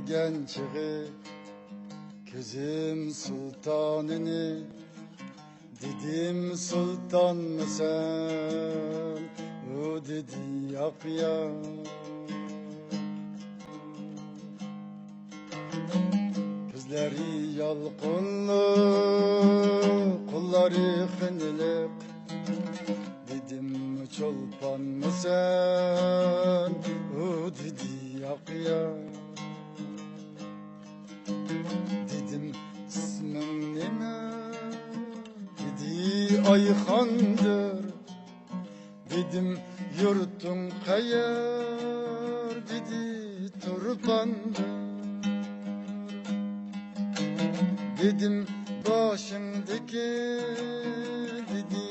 görgen çığı Közüm sultanını Dedim sultan mı sen O dedi yak ya Gözleri yalqınlı Kolları xınılık Dedim çolpan mı sen O dedi yak ya Dedim ismin neme Dedi Ayxandır Dedim yurtun kayar Dedi Turpandır Dedim başımdaki Dedi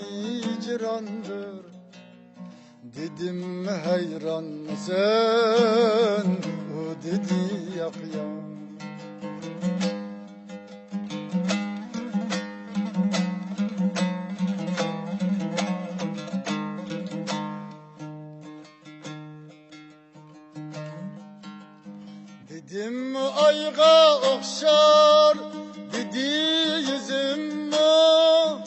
cirandır Dedim hayran mısın O dedi yak ya Dedim ayga okşar Dedi yüzüm o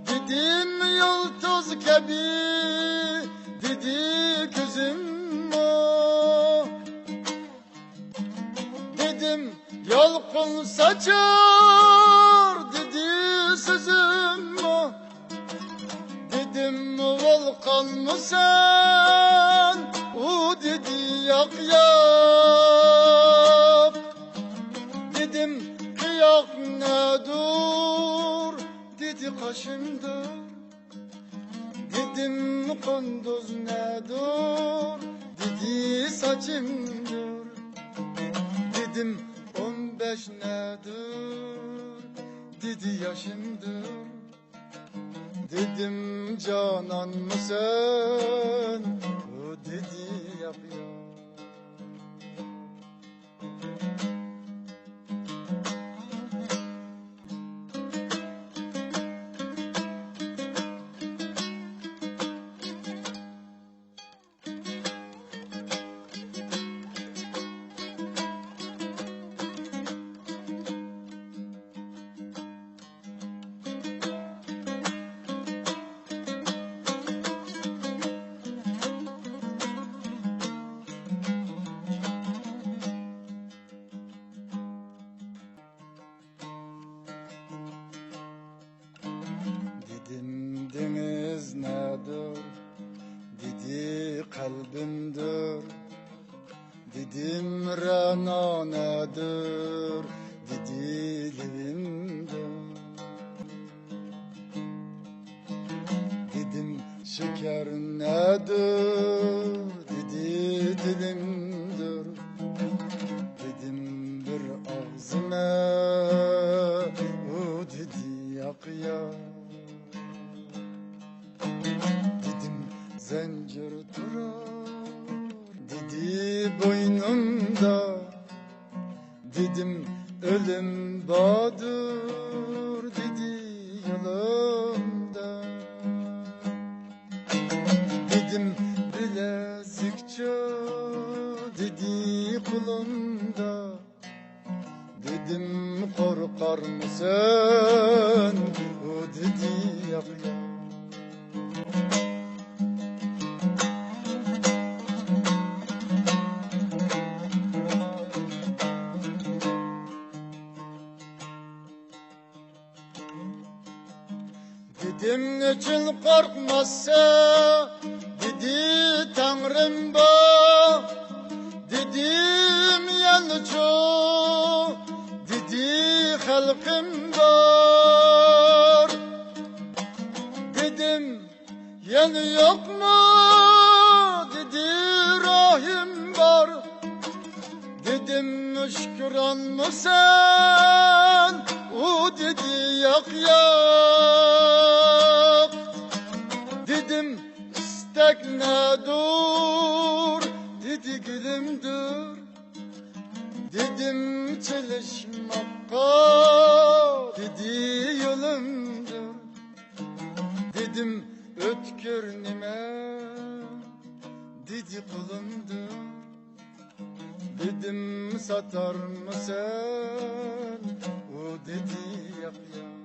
Dedim yıldız gibi Dedi gözüm o Dedim yalkın saçar Dedi sözüm o Dedim volkan mı sen O dedi yak yak Dedim kıyak ne dur Dedi kaşımdır Dedim kunduz ne dur Dedi saçımdır Dedim 15 nedir Dedi yaşımdır Dedim canan mısın O dedi yak ya Dedim deniz nedir Dedi kalbimdir Dedim rana nedir Dedi dilimdir Dedim şeker nedir Dedi dilimdir Dedim bir ağzıma O dedi yak ya Dedim zincir durar Dedi boynumda Dedim ölüm badır Dedi yolumda Dedim bilezikçe Dedi kulumda Dedim korkar mısın O dedi yak ya Dedim niçin korkmazsa Dedi Tanrım ba Dedim yanıcı Dedi halkım var Dedim yanı yok mu Dedi rahim var Dedim şükran mı sen O dedi yak yak Dedim istek ne dur Dedi gülümdür Dedim çalışmakka Dedi yolumdur Dedim ötkür nime Dedi kulumdur Dedim satar mısın? O dedi yok ya.